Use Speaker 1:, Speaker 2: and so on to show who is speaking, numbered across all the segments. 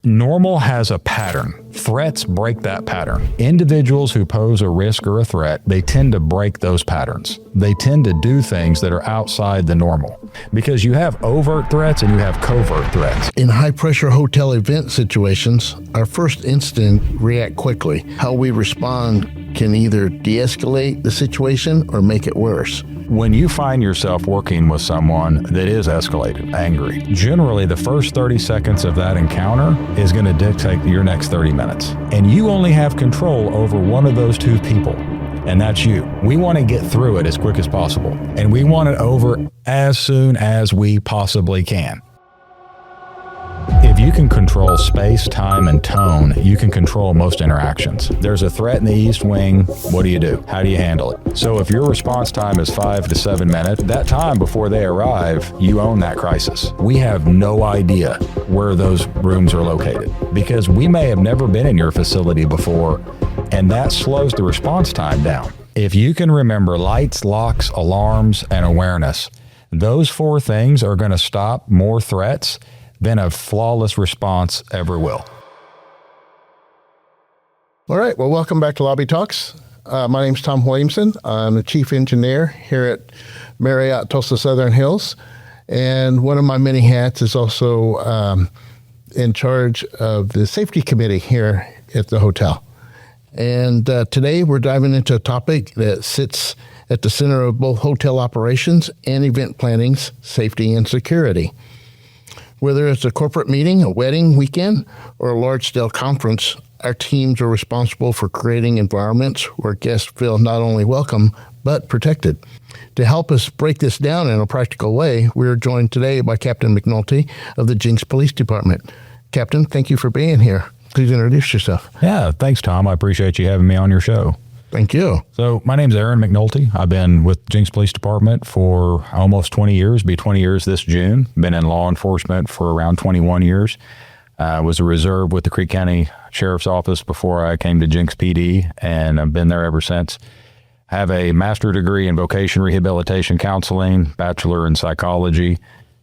Speaker 1: Normal has a pattern. Threats break that pattern. Individuals who pose a risk or a threat, they tend to break those patterns. They tend to do things that are outside the normal because you have overt threats and you have covert threats.
Speaker 2: In high-pressure hotel event situations, our first instinct react quickly. How we respond can either de-escalate the situation or make it worse.
Speaker 1: When you find yourself working with someone that is escalated, angry, generally the first 30 seconds of that encounter is going to dictate your next 30 minutes. And you only have control over one of those two people, and that's you. We want to get through it as quick as possible, and we want it over as soon as we possibly can. If you can control space, time, and tone, you can control most interactions. There's a threat in the East Wing. What do? How do you handle it? So if your response time is 5 to 7 minutes, that time before they arrive, you own that crisis. We have no idea where those rooms are located because we may have never been in your facility before, and that slows the response time down. If you can remember lights, locks, alarms, and awareness, those 4 things are going to stop more threats than a flawless response ever will.
Speaker 2: All right, well, welcome back to Lobby Talks. My name's Tom Williamson. I'm the chief engineer here at Marriott, Tulsa Southern Hills. And one of my many hats is also in charge of the safety committee here at the hotel. And today we're diving into a topic that sits at the center of both hotel operations and event planning's safety and security. Whether it's a corporate meeting, a wedding weekend, or a large-scale conference, our teams are responsible for creating environments where guests feel not only welcome, but protected. To help us break this down in a practical way, we are joined today by Captain McNulty of the Jenks Police Department. Captain, thank you for being here. Please introduce yourself.
Speaker 1: Yeah, thanks, Tom. I appreciate you having me on your show.
Speaker 2: Thank you.
Speaker 1: So my name's Aaron McNulty. I've been with Jenks Police Department for almost 20 years, be 20 years this June. Been in law enforcement for around 21 years. Was a reserve with the Creek County Sheriff's Office before I came to Jenks PD, and I've been there ever since. I have a master's degree in vocation rehabilitation counseling, bachelor in psychology,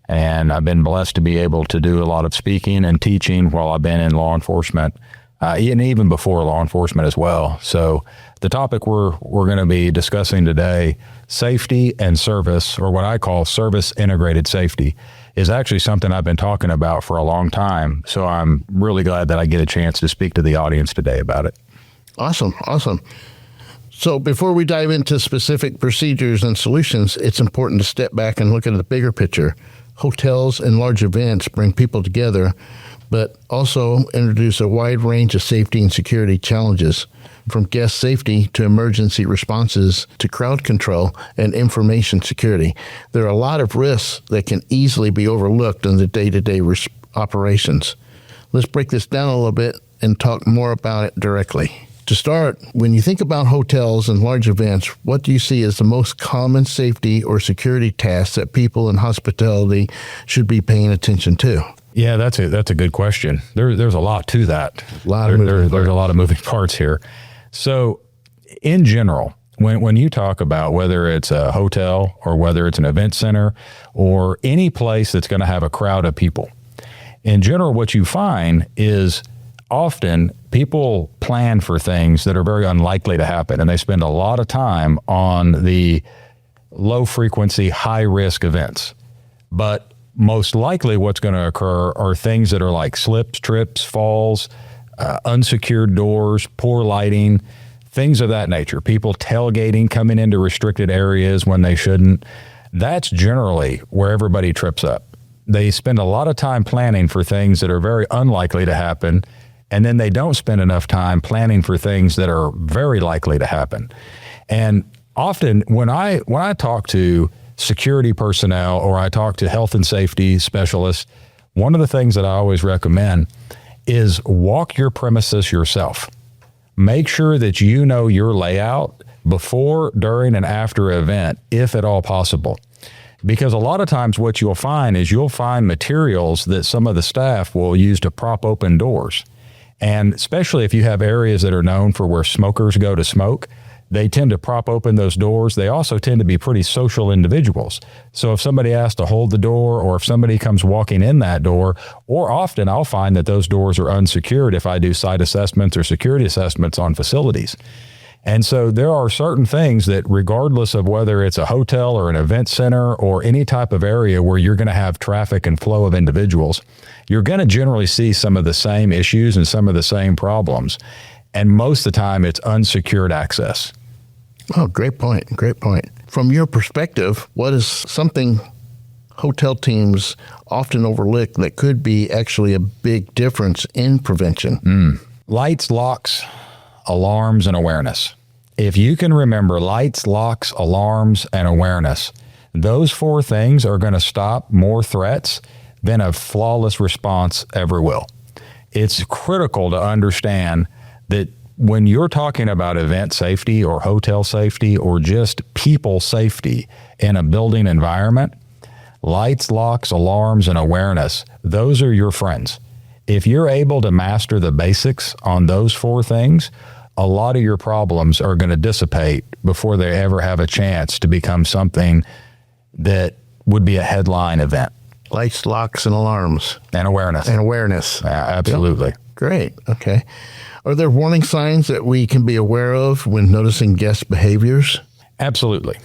Speaker 1: and I've been blessed to be able to do a lot of speaking and teaching while I've been in law enforcement, and even before law enforcement as well. So the topic we're going to be discussing today, safety and service, or what I call service integrated safety, is actually something I've been talking about for a long time. So I'm really glad that I get a chance to speak to the audience today about it.
Speaker 2: Awesome. So before we dive into specific procedures and solutions, it's important to step back and look at the bigger picture. Hotels and large events bring people together, but also introduce a wide range of safety and security challenges, from guest safety to emergency responses to crowd control and information security. There are a lot of risks that can easily be overlooked in the day-to-day operations. Let's break this down a little bit and talk more about it directly. To start, when you think about hotels and large events, what do you see as the most common safety or security tasks that people in hospitality should be paying attention to?
Speaker 1: Yeah, that's a good question. There's a lot to that. There's a lot of moving parts here. So in general, when you talk about whether it's a hotel or whether it's an event center or any place that's going to have a crowd of people, in general, what you find is often people plan for things that are very unlikely to happen, and they spend a lot of time on the low frequency, high risk events. But most likely what's going to occur are things that are like slips, trips, falls, unsecured doors, poor lighting, things of that nature. People tailgating, coming into restricted areas when they shouldn't. That's generally where everybody trips up. They spend a lot of time planning for things that are very unlikely to happen, and then they don't spend enough time planning for things that are very likely to happen. And often when I talk to security personnel or I talk to health and safety specialists, one of the things that I always recommend is walk your premises yourself. Make sure that you know your layout before, during, and after an event, if at all possible. Because a lot of times what you'll find is you'll find materials that some of the staff will use to prop open doors. And especially if you have areas that are known for where smokers go to smoke, They tend to prop open those doors. They also tend to be pretty social individuals. So if somebody has to hold the door, or if somebody comes walking in that door, or often I'll find that those doors are unsecured if I do site assessments or security assessments on facilities. And so there are certain things that, regardless of whether it's a hotel or an event center or any type of area where you're going to have traffic and flow of individuals, you're going to generally see some of the same issues and some of the same problems. And most of the time, it's unsecured access.
Speaker 2: Oh, great point. Great point. From your perspective, what is something hotel teams often overlook that could be actually a big difference in prevention?
Speaker 1: Lights, locks, alarms, and awareness. If you can remember lights, locks, alarms, and awareness, those 4 things are going to stop more threats than a flawless response ever will. It's critical to understand that when you're talking about event safety or hotel safety or just people safety in a building environment, lights, locks, alarms, and awareness, those are your friends. If you're able to master the basics on those 4 things, a lot of your problems are going to dissipate before they ever have a chance to become something that would be a headline event.
Speaker 2: Lights, locks, and alarms.
Speaker 1: And awareness.
Speaker 2: And awareness.
Speaker 1: Absolutely.
Speaker 2: Yep. Great. Okay. Are there warning signs that we can be aware of when noticing guest behaviors?
Speaker 1: Absolutely.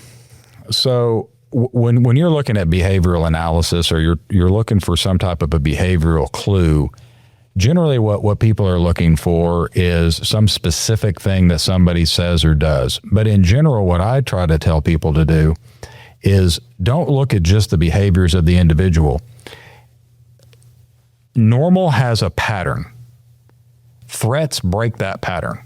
Speaker 1: So when you're looking at behavioral analysis, or you're looking for some type of a behavioral clue, generally what people are looking for is some specific thing that somebody says or does. But in general, what I try to tell people to do is don't look at just the behaviors of the individual. Normal has a pattern. Threats break that pattern.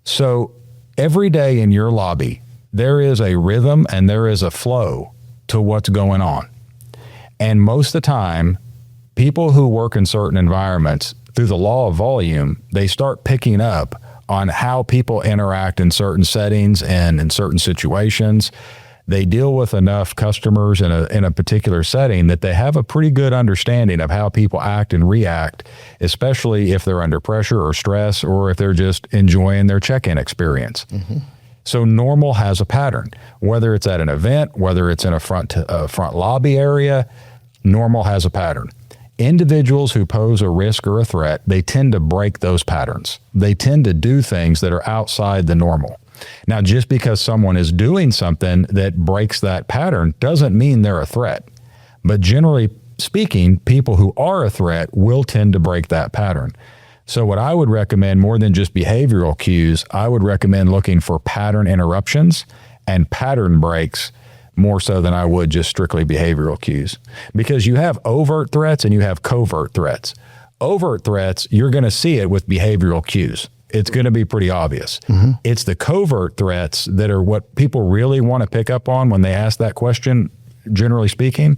Speaker 1: So every day in your lobby, there is a rhythm and there is a flow to what's going on. And most of the time, people who work in certain environments, through the law of volume, they start picking up on how people interact in certain settings and in certain situations. They deal with enough customers in a particular setting that they have a pretty good understanding of how people act and react, especially if they're under pressure or stress, or if they're just enjoying their check-in experience. Mm-hmm. So normal has a pattern, whether it's at an event, whether it's in a front lobby area, normal has a pattern. Individuals who pose a risk or a threat, they tend to break those patterns. They tend to do things that are outside the normal. Now, just because someone is doing something that breaks that pattern doesn't mean they're a threat. But generally speaking, people who are a threat will tend to break that pattern. So what I would recommend, more than just behavioral cues, I would recommend looking for pattern interruptions and pattern breaks more so than I would just strictly behavioral cues. Because you have overt threats and you have covert threats. Overt threats, you're going to see it with behavioral cues. It's going to be pretty obvious. Mm-hmm. It's the covert threats that are what people really want to pick up on when they ask that question, generally speaking.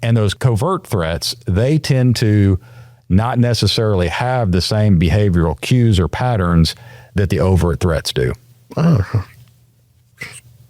Speaker 1: And those covert threats, they tend to not necessarily have the same behavioral cues or patterns that the overt threats do.
Speaker 2: Oh,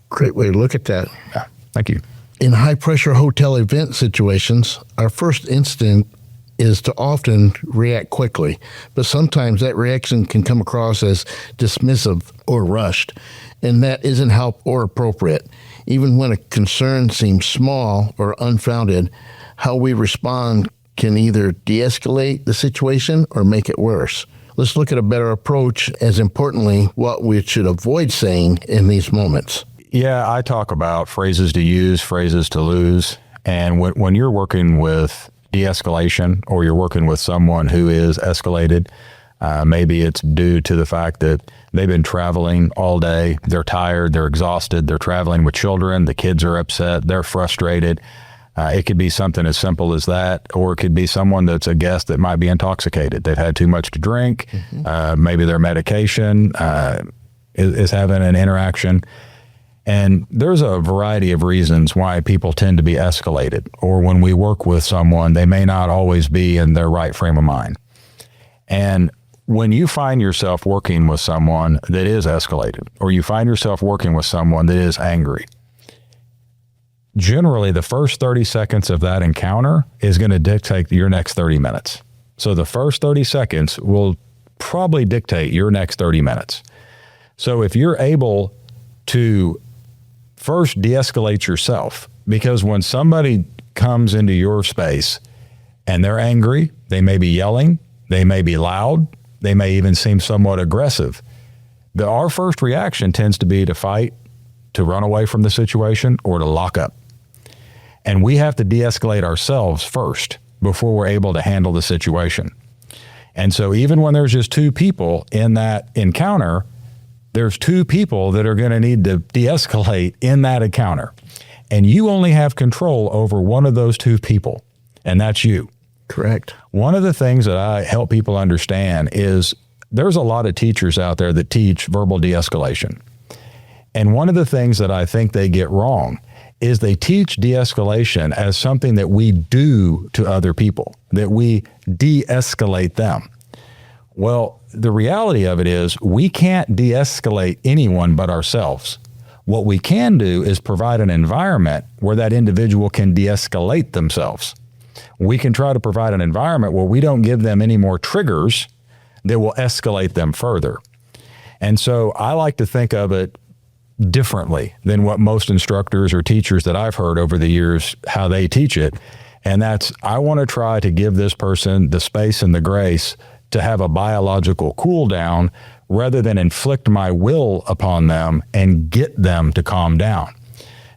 Speaker 2: great way to look at that.
Speaker 1: Yeah, thank you.
Speaker 2: In high-pressure hotel event situations, our first instinct is to often react quickly, but sometimes that reaction can come across as dismissive or rushed, and that isn't helpful or appropriate. Even when a concern seems small or unfounded, how we respond can either de-escalate the situation or make it worse. Let's look at a better approach, as importantly, what we should avoid saying in these moments.
Speaker 1: Yeah, I talk about phrases to use, phrases to lose, and when you're working with de-escalation, or you're working with someone who is escalated, maybe it's due to the fact that they've been traveling all day, they're tired, they're exhausted, they're traveling with children, the kids are upset, they're frustrated. It could be something as simple as that, or it could be someone that's a guest that might be intoxicated. They've had too much to drink, maybe their medication is having an interaction. And there's a variety of reasons why people tend to be escalated, or when we work with someone, they may not always be in their right frame of mind. And when you find yourself working with someone that is escalated, or you find yourself working with someone that is angry, generally the first 30 seconds of that encounter is going to dictate your next 30 minutes. So the first 30 seconds will probably dictate your next 30 minutes. So if you're able to first de-escalate yourself, because when somebody comes into your space and they're angry, they may be yelling, they may be loud, they may even seem somewhat aggressive. Our first reaction tends to be to fight, to run away from the situation, or to lock up. And we have to de-escalate ourselves first before we're able to handle the situation. And so even when there's just two people in that encounter, there's two people that are going to need to de-escalate in that encounter. And you only have control over one of those two people, and that's you.
Speaker 2: Correct.
Speaker 1: One of the things that I help people understand is there's a lot of teachers out there that teach verbal de-escalation. And one of the things that I think they get wrong is they teach de-escalation as something that we do to other people, that we de-escalate them. Well, the reality of it is we can't de-escalate anyone but ourselves. What we can do is provide an environment where that individual can de-escalate themselves. We can try to provide an environment where we don't give them any more triggers that will escalate them further. And so I like to think of it differently than what most instructors or teachers that I've heard over the years, how they teach it. And that's, I want to try to give this person the space and the grace to have a biological cool down rather than inflict my will upon them and get them to calm down.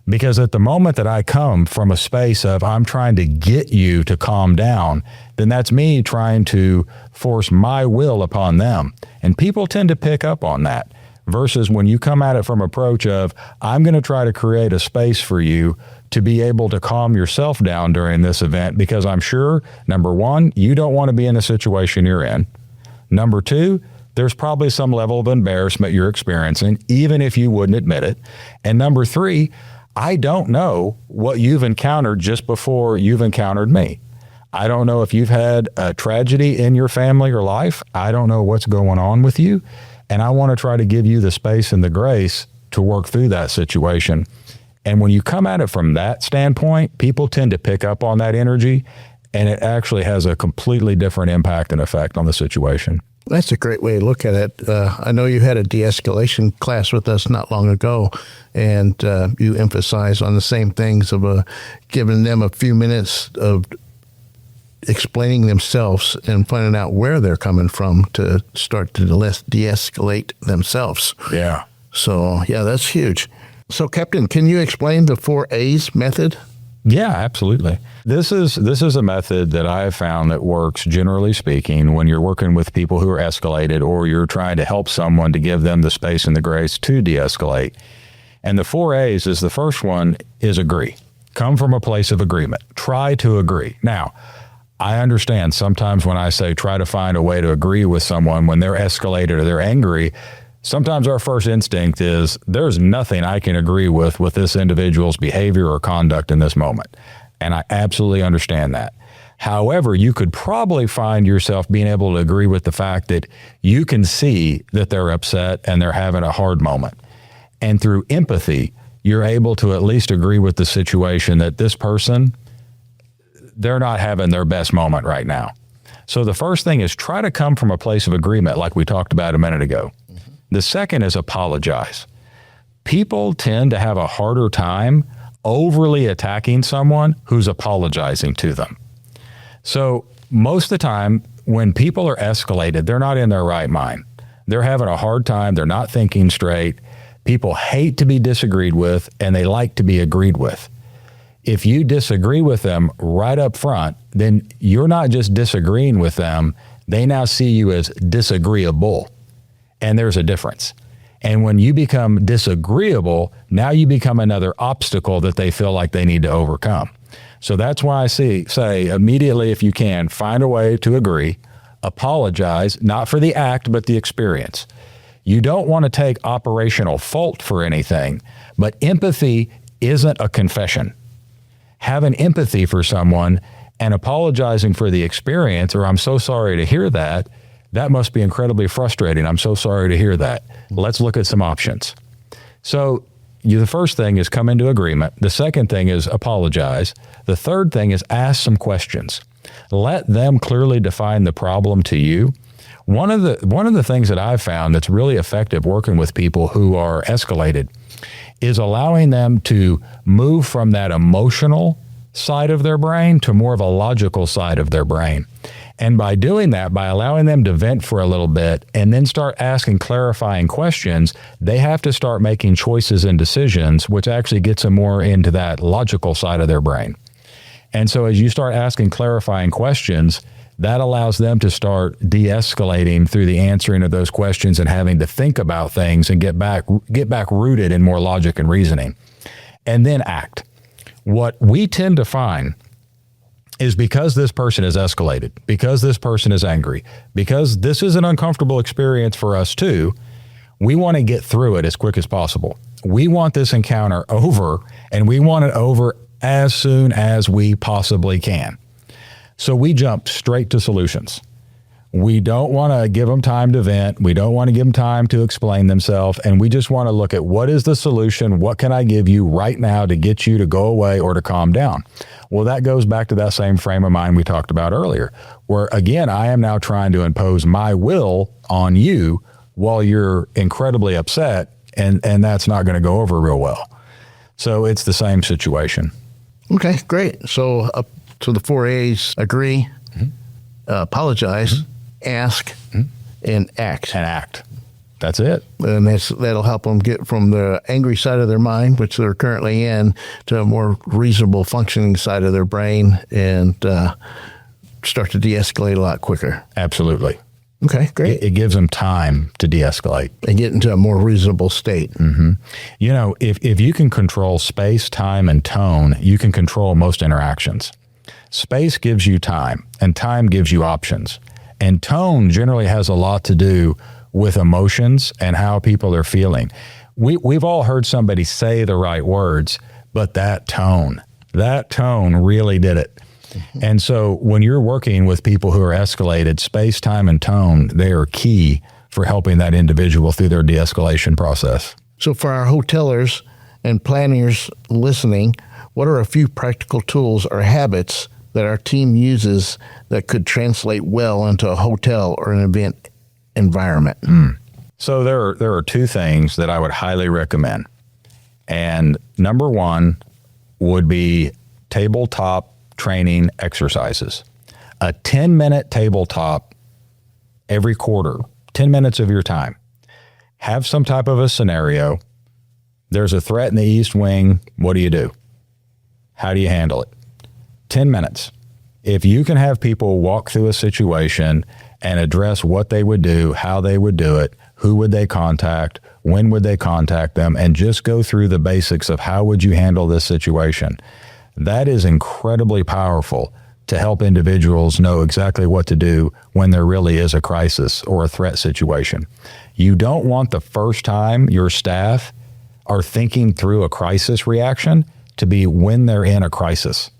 Speaker 1: Because at the moment that I come from a space of I'm trying to get you to calm down, then that's me trying to force my will upon them. And people tend to pick up on that. Versus when you come at it from approach of, I'm going to try to create a space for you to be able to calm yourself down during this event, because I'm sure, number one, you don't want to be in the situation you're in. Number two, there's probably some level of embarrassment you're experiencing, even if you wouldn't admit it. And number three, I don't know what you've encountered just before you've encountered me. I don't know if you've had a tragedy in your family or life. I don't know what's going on with you. And I want to try to give you the space and the grace to work through that situation. And when you come at it from that standpoint, people tend to pick up on that energy, and it actually has a completely different impact and effect on the situation.
Speaker 2: That's a great way to look at it. I know you had a de-escalation class with us not long ago, and you emphasized on the same things of giving them a few minutes of explaining themselves and finding out where they're coming from to start to de-escalate themselves.
Speaker 1: Yeah.
Speaker 2: So, yeah, that's huge. So, Captain, can you explain the 4 A's method?
Speaker 1: Yeah, absolutely. This is a method that I have found that works, generally speaking, when you're working with people who are escalated or you're trying to help someone to give them the space and the grace to de-escalate. And the 4 A's is, the first one is agree. Come from a place of agreement. Try to agree. Now, I understand sometimes when I say try to find a way to agree with someone when they're escalated or they're angry, sometimes our first instinct is there's nothing I can agree with this individual's behavior or conduct in this moment. And I absolutely understand that. However, you could probably find yourself being able to agree with the fact that you can see that they're upset and they're having a hard moment. And through empathy, you're able to at least agree with the situation that this person, they're not having their best moment right now. So the first thing is try to come from a place of agreement like we talked about a minute ago. Mm-hmm. The second is apologize. People tend to have a harder time overly attacking someone who's apologizing to them. So most of the time when people are escalated, they're not in their right mind. They're having a hard time. They're not thinking straight. People hate to be disagreed with, and they like to be agreed with. If you disagree with them right up front, then you're not just disagreeing with them. They now see you as disagreeable, and there's a difference. And when you become disagreeable, now you become another obstacle that they feel like they need to overcome. So that's why I say immediately, if you can, find a way to agree, apologize, not for the act, but the experience. You don't want to take operational fault for anything, but empathy isn't a confession. Having empathy for someone and apologizing for the experience, or I'm so sorry to hear that, that must be incredibly frustrating. I'm so sorry to hear that. Let's look at some options. So the first thing is come into agreement. The second thing is apologize. The third thing is ask some questions. Let them clearly define the problem to you. One of the things that I've found that's really effective working with people who are escalated is allowing them to move from that emotional side of their brain to more of a logical side of their brain. And by doing that, by allowing them to vent for a little bit and then start asking clarifying questions, they have to start making choices and decisions, which actually gets them more into that logical side of their brain. And so as you start asking clarifying questions, that allows them to start de-escalating through the answering of those questions and having to think about things and get back rooted in more logic and reasoning. And then act. What we tend to find is because this person is escalated, because this person is angry, because this is an uncomfortable experience for us too, we want to get through it as quick as possible. We want this encounter over, and we want it over as soon as we possibly can. So we jump straight to solutions. We don't want to give them time to vent. We don't want to give them time to explain themselves. And we just want to look at what is the solution? What can I give you right now to get you to go away or to calm down? Well, that goes back to that same frame of mind we talked about earlier, where again, I am now trying to impose my will on you while you're incredibly upset, and that's not going to go over real well. So it's the same situation.
Speaker 2: Okay, great. So up to the 4 A's: agree, apologize, ask, and act.
Speaker 1: And act. That's it.
Speaker 2: And that'll help them get from the angry side of their mind, which they're currently in, to a more reasonable functioning side of their brain, and start to de-escalate a lot quicker.
Speaker 1: Absolutely.
Speaker 2: Okay, great.
Speaker 1: It gives them time to de-escalate.
Speaker 2: And get into a more reasonable state.
Speaker 1: Mm-hmm. You know, if you can control space, time, and tone, you can control most interactions. Space gives you time, and time gives you options. And tone generally has a lot to do with emotions and how people are feeling. We've all heard somebody say the right words, but that tone really did it. Mm-hmm. And so when you're working with people who are escalated, space, time, and tone, they are key for helping that individual through their de-escalation process.
Speaker 2: So for our hotelers and planners listening, what are a few practical tools or habits that our team uses that could translate well into a hotel or an event environment?
Speaker 1: So there are two things that I would highly recommend. And number one would be tabletop training exercises. A 10-minute tabletop every quarter, 10 minutes of your time. Have some type of a scenario. There's a threat in the East Wing. What do? How do you handle it? 10 minutes. If you can have people walk through a situation and address what they would do, how they would do it, who would they contact, when would they contact them, and just go through the basics of how would you handle this situation. That is incredibly powerful to help individuals know exactly what to do when there really is a crisis or a threat situation. You don't want the first time your staff are thinking through a crisis reaction to be when they're in a crisis.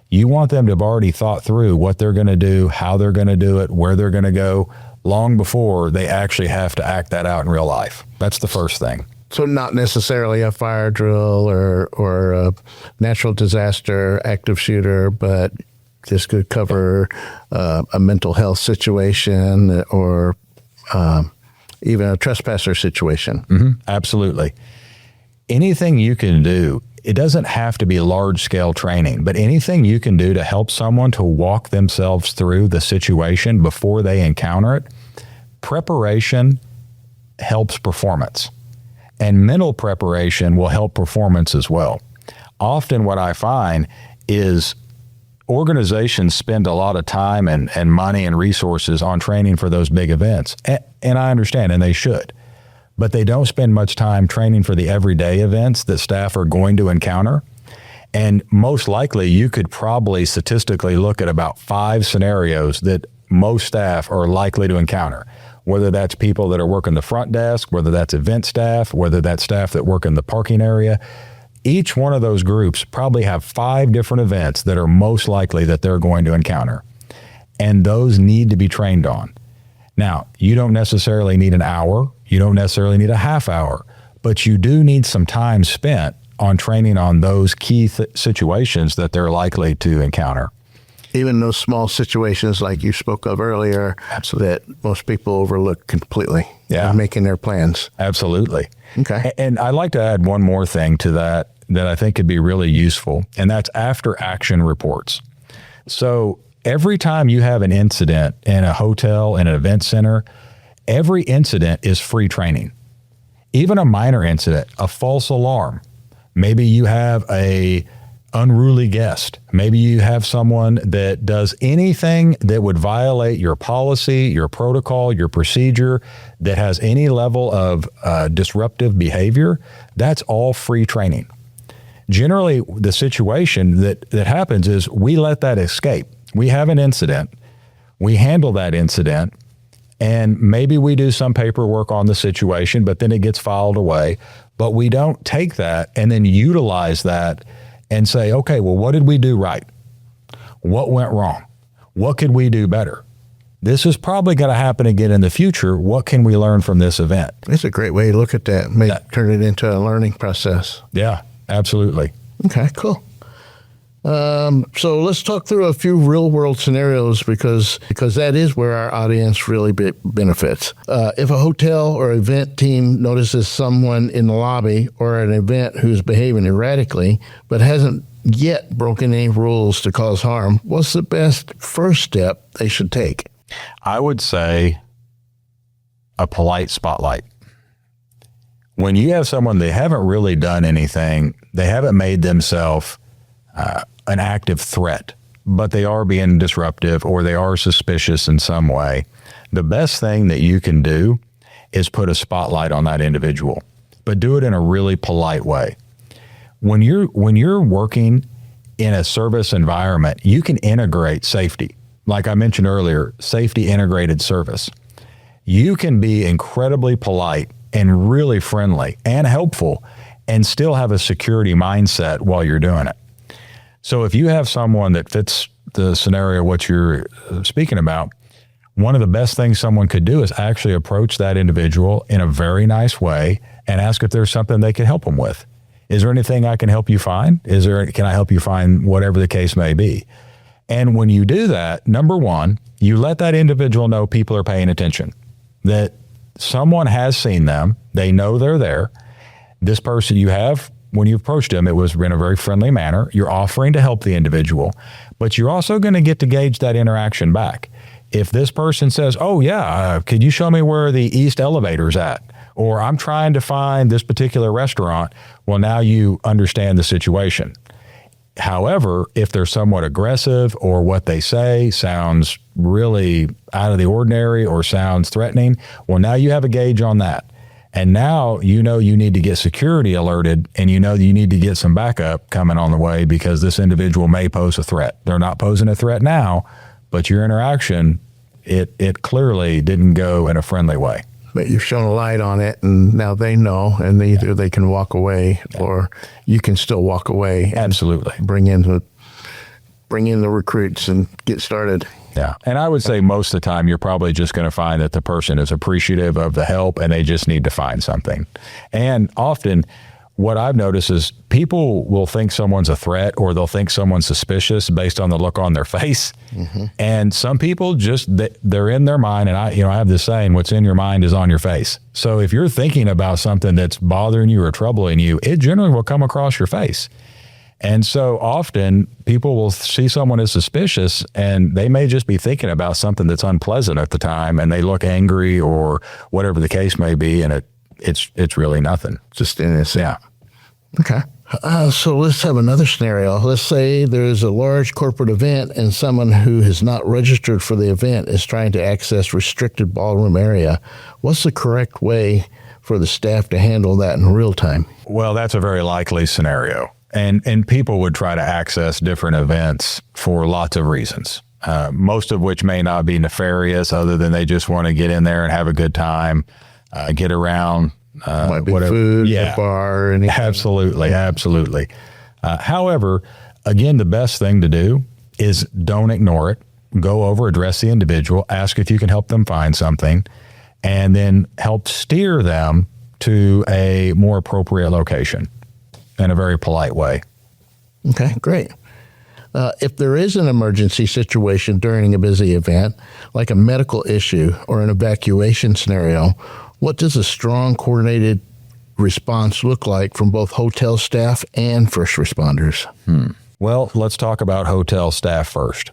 Speaker 1: You want them to have already thought through what they're going to do, how they're going to do it, where they're going to go, long before they actually have to act that out in real life. That's the first thing.
Speaker 2: So not necessarily a fire drill or a natural disaster active shooter, but this could cover a mental health situation or even a trespasser situation.
Speaker 1: Mm-hmm. Absolutely. Anything you can do. It doesn't have to be large-scale training, but anything you can do to help someone to walk themselves through the situation before they encounter it, preparation helps performance. And mental preparation will help performance as well. Often what I find is organizations spend a lot of time and money and resources on training for those big events. And I understand, and they should. But they don't spend much time training for the everyday events that staff are going to encounter. And most likely, you could probably statistically look at about 5 scenarios that most staff are likely to encounter, whether that's people that are working the front desk, whether that's event staff, whether that's staff that work in the parking area. Each one of those groups probably have 5 different events that are most likely that they're going to encounter. And those need to be trained on. Now, you don't necessarily need an hour. You don't necessarily need a half hour, but you do need some time spent on training on those key situations that they're likely to encounter.
Speaker 2: Even those small situations like you spoke of earlier,
Speaker 1: absolutely,
Speaker 2: that most people overlook completely.
Speaker 1: Yeah,
Speaker 2: in making their plans.
Speaker 1: Absolutely.
Speaker 2: Okay.
Speaker 1: And I'd like to add one more thing to that I think could be really useful, and that's after action reports. So every time you have an incident in a hotel, in an event center, every incident is free training. Even a minor incident, a false alarm. Maybe you have a unruly guest. Maybe you have someone that does anything that would violate your policy, your protocol, your procedure, that has any level of disruptive behavior. That's all free training. Generally, the situation that happens is we let that escape. We have an incident. We handle that incident. And maybe we do some paperwork on the situation, but then it gets filed away. But we don't take that and then utilize that and say, okay, well, what did we do right? What went wrong? What could we do better? This is probably going to happen again in the future. What can we learn from this event?
Speaker 2: It's a great way to look at that. Turn it into a learning process.
Speaker 1: Yeah, absolutely.
Speaker 2: Okay, cool. So let's talk through a few real world scenarios because that is where our audience really benefits. If a hotel or event team notices someone in the lobby or an event who's behaving erratically but hasn't yet broken any rules to cause harm, what's the best first step they should take?
Speaker 1: I would say a polite spotlight. When you have someone, they haven't really done anything, they haven't made themselves an active threat, but they are being disruptive or they are suspicious in some way, the best thing that you can do is put a spotlight on that individual, but do it in a really polite way. When you're working in a service environment, you can integrate safety. Like I mentioned earlier, safety integrated service. You can be incredibly polite and really friendly and helpful and still have a security mindset while you're doing it. So if you have someone that fits the scenario, what you're speaking about, one of the best things someone could do is actually approach that individual in a very nice way and ask if there's something they can help them with. Is there anything I can help you find? Can I help you find whatever the case may be? And when you do that, number one, you let that individual know people are paying attention, that someone has seen them. They know they're there. This person you have, when you approached them, it was in a very friendly manner. You're offering to help the individual, but you're also going to get to gauge that interaction back. If this person says, oh yeah, could you show me where the east elevator's at? Or I'm trying to find this particular restaurant. Well, now you understand the situation. However, if they're somewhat aggressive or what they say sounds really out of the ordinary or sounds threatening, well, now you have a gauge on that. And now you know you need to get security alerted and you know you need to get some backup coming on the way because this individual may pose a threat. They're not posing a threat now, but your interaction, it clearly didn't go in a friendly way.
Speaker 2: But you've shown a light on it and now they know and either they can walk away or you can still walk away.
Speaker 1: Absolutely.
Speaker 2: Bring in the recruits and get started.
Speaker 1: Yeah. And I would say most of the time, you're probably just going to find that the person is appreciative of the help and they just need to find something. And often what I've noticed is people will think someone's a threat or they'll think someone's suspicious based on the look on their face. Mm-hmm. And some people just, they're in their mind. And I have this saying, what's in your mind is on your face. So if you're thinking about something that's bothering you or troubling you, it generally will come across your face. And so often people will see someone as suspicious and they may just be thinking about something that's unpleasant at the time and they look angry or whatever the case may be. And it's really nothing.
Speaker 2: Just innocent.
Speaker 1: Yeah.
Speaker 2: Okay. So let's have another scenario. Let's say there's a large corporate event and someone who has not registered for the event is trying to access restricted ballroom area. What's the correct way for the staff to handle that in real time?
Speaker 1: Well, that's a very likely scenario. And people would try to access different events for lots of reasons, most of which may not be nefarious other than they just want to get in there and have a good time, get around.
Speaker 2: Might be whatever. Food, a bar, anything.
Speaker 1: Absolutely. However, again, the best thing to do is don't ignore it. Go over, address the individual, ask if you can help them find something, and then help steer them to a more appropriate location in a very polite way.
Speaker 2: Okay, great. If there is an emergency situation during a busy event, like a medical issue or an evacuation scenario, what does a strong coordinated response look like from both hotel staff and first responders?
Speaker 1: Well, let's talk about hotel staff first.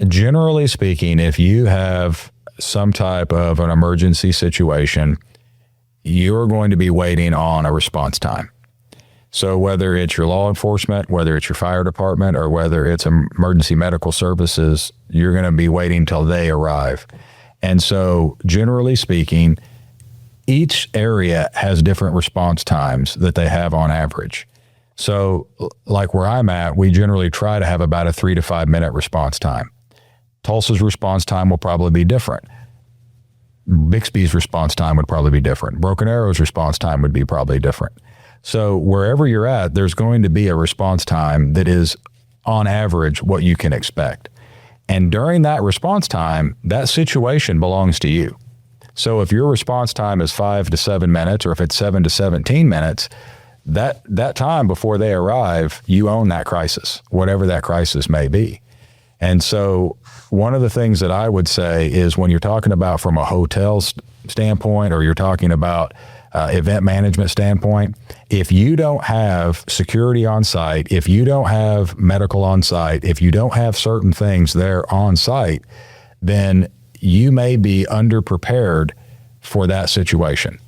Speaker 1: Generally speaking, if you have some type of an emergency situation, you're going to be waiting on a response time. So whether it's your law enforcement, whether it's your fire department, or whether it's emergency medical services, you're going to be waiting till they arrive. And so generally speaking, each area has different response times that they have on average. So like where I'm at, we generally try to have about a 3 to 5 minute response time. Tulsa's response time will probably be different. Bixby's response time would probably be different. Broken Arrow's response time would be probably different. So wherever you're at, there's going to be a response time that is on average what you can expect. And during that response time, that situation belongs to you. So if your response time is 5 to 7 minutes, or if it's 7 to 17 minutes, that time before they arrive, you own that crisis, whatever that crisis may be. And so one of the things that I would say is when you're talking about from a hotel standpoint, or you're talking about event management standpoint, if you don't have security on site, if you don't have medical on site, if you don't have certain things there on site, then you may be underprepared for that situation,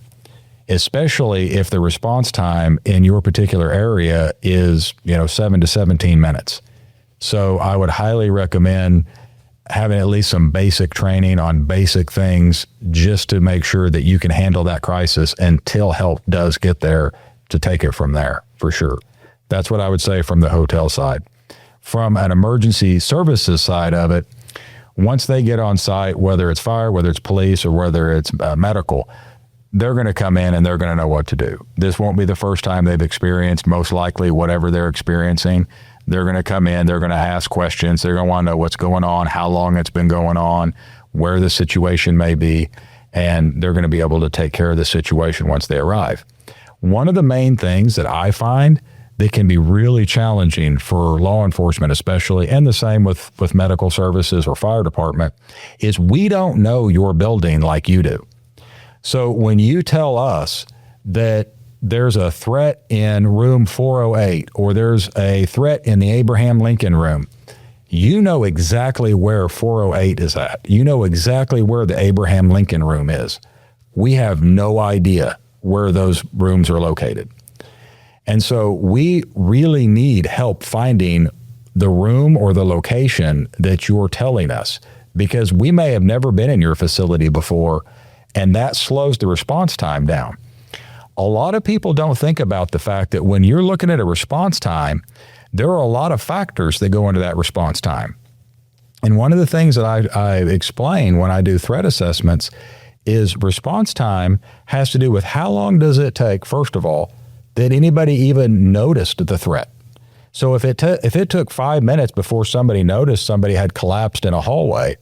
Speaker 1: especially if the response time in your particular area is, 7 to 17 minutes. So I would highly recommend having at least some basic training on basic things just to make sure that you can handle that crisis until help does get there to take it from there, for sure. That's what I would say from the hotel side. From an emergency services side of it, once they get on site, whether it's fire, whether it's police, or whether it's medical, they're going to come in and they're going to know what to do. This won't be the first time they've experienced, most likely, whatever they're experiencing. They're going to come in, they're going to ask questions, they're going to want to know what's going on, how long it's been going on, where the situation may be, and they're going to be able to take care of the situation once they arrive. One of the main things that I find that can be really challenging for law enforcement especially, and the same with medical services or fire department, is we don't know your building like you do. So when you tell us that there's a threat in room 408, or there's a threat in the Abraham Lincoln room, you know exactly where 408 is at. You know exactly where the Abraham Lincoln room is. We have no idea where those rooms are located. And so we really need help finding the room or the location that you're telling us, because we may have never been in your facility before, and that slows the response time down. A lot of people don't think about the fact that when you're looking at a response time, there are a lot of factors that go into that response time. And one of the things that I explain when I do threat assessments is response time has to do with how long does it take, first of all, that anybody even noticed the threat. So if it took 5 minutes before somebody noticed somebody had collapsed in a hallway,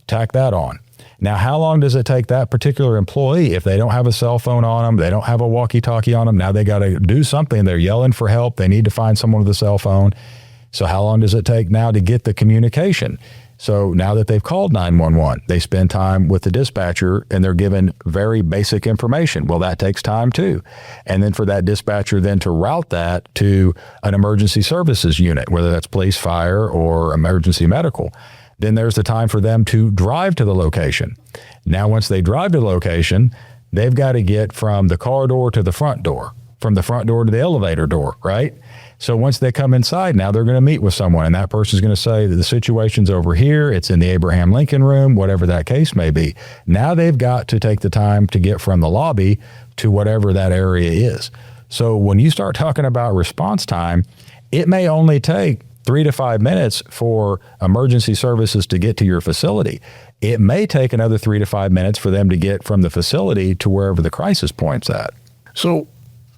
Speaker 1: tack that on. Now, how long does it take that particular employee if they don't have a cell phone on them, they don't have a walkie-talkie on them, now they got to do something, they're yelling for help, they need to find someone with a cell phone. So how long does it take now to get the communication? So now that they've called 911, they spend time with the dispatcher and they're given very basic information. Well, that takes time too. And then for that dispatcher then to route that to an emergency services unit, whether that's police, fire, or emergency medical. Then there's the time for them to drive to the location. Now, once they drive to the location, they've got to get from the car door to the front door, from the front door to the elevator door, right? So once they come inside, now they're going to meet with someone, and that person's going to say that the situation's over here, it's in the Abraham Lincoln room, whatever that case may be. Now they've got to take the time to get from the lobby to whatever that area is. So when you start talking about response time, it may only take 3 to 5 minutes for emergency services to get to your facility. It may take another 3 to 5 minutes for them to get from the facility to wherever the crisis point's at.
Speaker 2: So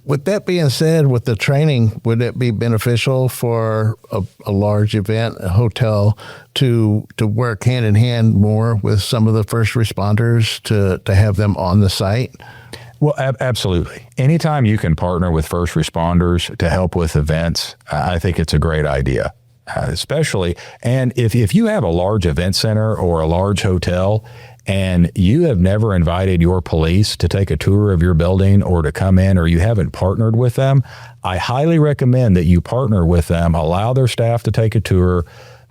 Speaker 2: with that being said, with the training, would it be beneficial for a large event, a hotel, to work hand in hand more with some of the first responders to have them on the site?
Speaker 1: Well, absolutely. Anytime you can partner with first responders to help with events, I think it's a great idea. especially. And if you have a large event center or a large hotel and you have never invited your police to take a tour of your building or to come in, or you haven't partnered with them, I highly recommend that you partner with them, allow their staff to take a tour,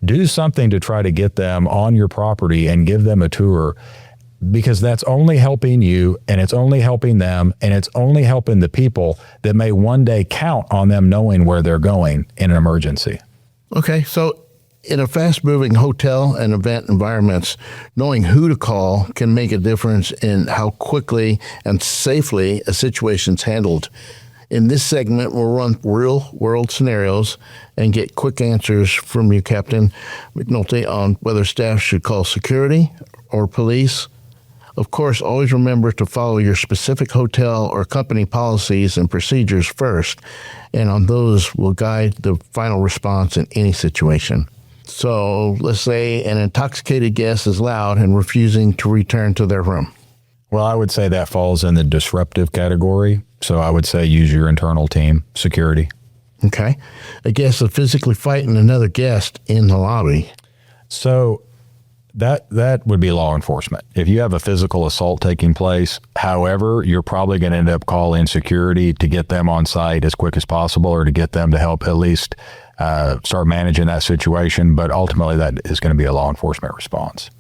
Speaker 1: do something to try to get them on your property and give them a tour, because that's only helping you, and it's only helping them, and it's only helping the people that may one day count on them knowing where they're going in an emergency.
Speaker 2: Okay, so in a fast-moving hotel and event environments, knowing who to call can make a difference in how quickly and safely a situation's handled. In this segment, we'll run real-world scenarios and get quick answers from you, Captain McNulty, on whether staff should call security or police. Of course, always remember to follow your specific hotel or company policies and procedures first, and on those will guide the final response in any situation. So let's say an intoxicated guest is loud and refusing to return to their room.
Speaker 1: Well, I would say that falls in the disruptive category. So I would say use your internal team, security.
Speaker 2: Okay. A guest is physically fighting another guest in the lobby.
Speaker 1: So that would be law enforcement. If you have a physical assault taking place, however, you're probably going to end up calling security to get them on site as quick as possible, or to get them to help at least start managing that situation. But ultimately, that is going to be a law enforcement response.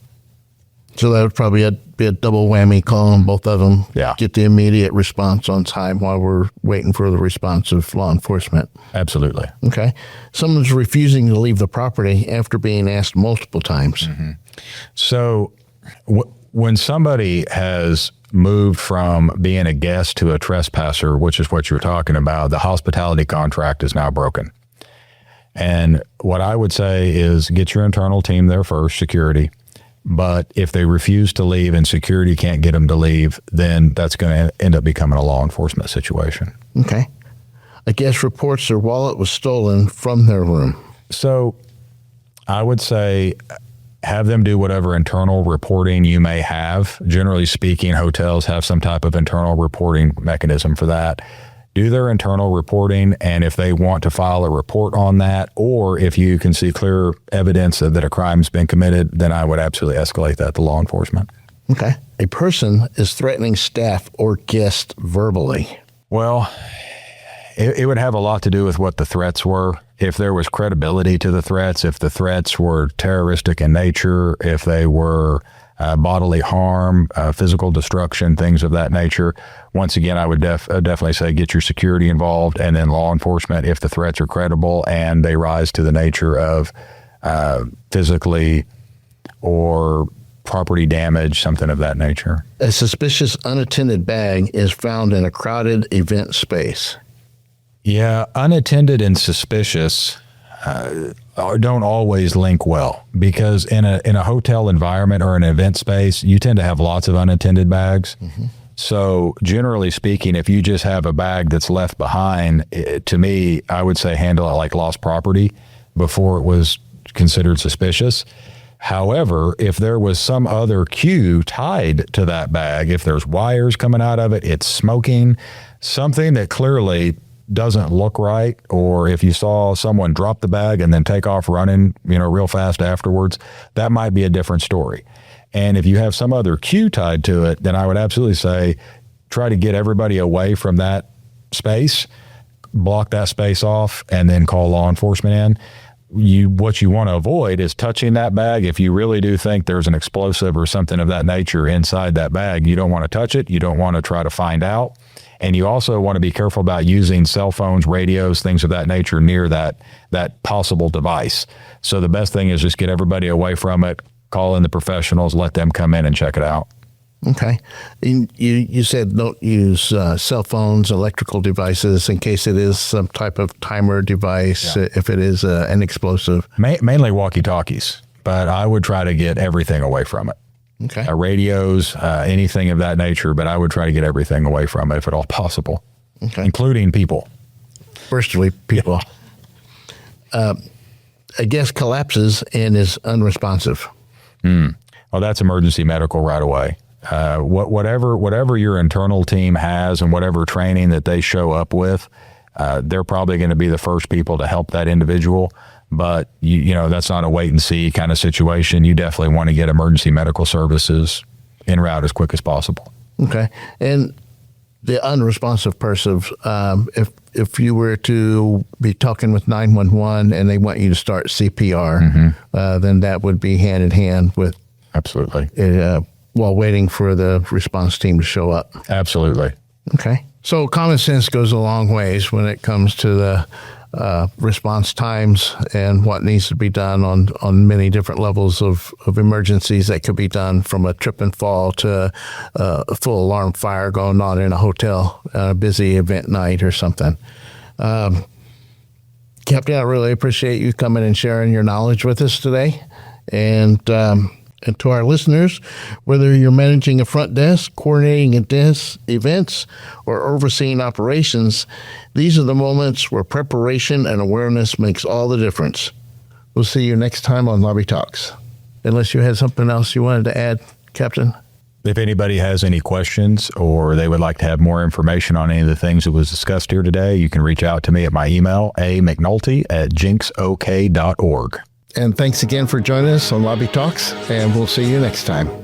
Speaker 2: So that would probably be a double whammy, calling both of them.
Speaker 1: Yeah.
Speaker 2: Get the immediate response on time while we're waiting for the response of law enforcement.
Speaker 1: Absolutely.
Speaker 2: Okay. Someone's refusing to leave the property after being asked multiple times.
Speaker 1: Mm-hmm. So when somebody has moved from being a guest to a trespasser, which is what you're talking about, the hospitality contract is now broken. And what I would say is get your internal team there first, security. But if they refuse to leave and security can't get them to leave, then that's going to end up becoming a law enforcement situation.
Speaker 2: Okay. A guest reports their wallet was stolen from their room.
Speaker 1: So I would say have them do whatever internal reporting you may have. Generally speaking, hotels have some type of internal reporting mechanism for that. Do their internal reporting, and if they want to file a report on that, or if you can see clear evidence that a crime's been committed, then I would absolutely escalate that to law enforcement.
Speaker 2: Okay. A person is threatening staff or guests verbally.
Speaker 1: Well, it would have a lot to do with what the threats were. If there was credibility to the threats, if the threats were terroristic in nature, if they were bodily harm, physical destruction, things of that nature. Once again, I would definitely say get your security involved, and then law enforcement if the threats are credible and they rise to the nature of physically or property damage, something of that nature.
Speaker 2: A suspicious unattended bag is found in a crowded event space.
Speaker 1: Yeah, unattended and suspicious don't always link well, because in a hotel environment or an event space, you tend to have lots of unattended bags. Mm-hmm. So generally speaking, if you just have a bag that's left behind, to me, I would say handle it like lost property before it was considered suspicious. However, if there was some other cue tied to that bag, if there's wires coming out of it, it's smoking, something that clearly doesn't look right, or if you saw someone drop the bag and then take off running, real fast afterwards, that might be a different story. And if you have some other cue tied to it, then I would absolutely say try to get everybody away from that space, block that space off, and then call law enforcement in. What you want to avoid is touching that bag. If you really do think there's an explosive or something of that nature inside that bag, you don't want to touch it. You don't want to try to find out. And you also want to be careful about using cell phones, radios, things of that nature near that possible device. So the best thing is just get everybody away from it, call in the professionals, let them come in and check it out.
Speaker 2: Okay. You said don't use cell phones, electrical devices in case it is some type of timer device, if it is an explosive.
Speaker 1: Mainly walkie-talkies, but I would try to get everything away from it.
Speaker 2: Okay.
Speaker 1: Radios, anything of that nature, but I would try to get everything away from it if at all possible, including people.
Speaker 2: Firstly, people. Yeah. A guest collapses and is unresponsive.
Speaker 1: Well, that's emergency medical right away. Whatever your internal team has and whatever training that they show up with, they're probably going to be the first people to help that individual. but you know, that's not a wait and see kind of situation. You definitely want to get emergency medical services en route as quick as possible.
Speaker 2: Okay. And the unresponsive person, if you were to be talking with 911 and they want you to start CPR, then that would be hand in hand with
Speaker 1: absolutely
Speaker 2: while waiting for the response team to show up.
Speaker 1: Absolutely.
Speaker 2: Okay. So common sense goes a long ways when it comes to the response times and what needs to be done on many different levels of emergencies that could be done, from a trip and fall to a full alarm fire going on in a hotel, a busy event night or something. Captain, I really appreciate you coming and sharing your knowledge with us today. And to our listeners, whether you're managing a front desk, coordinating events, or overseeing operations, these are the moments where preparation and awareness makes all the difference. We'll see you next time on Lobby Talks. Unless you had something else you wanted to add, Captain?
Speaker 1: If anybody has any questions or they would like to have more information on any of the things that was discussed here today, you can reach out to me at my email, amcnulty@jenksok.org.
Speaker 2: And thanks again for joining us on Lobby Talks, and we'll see you next time.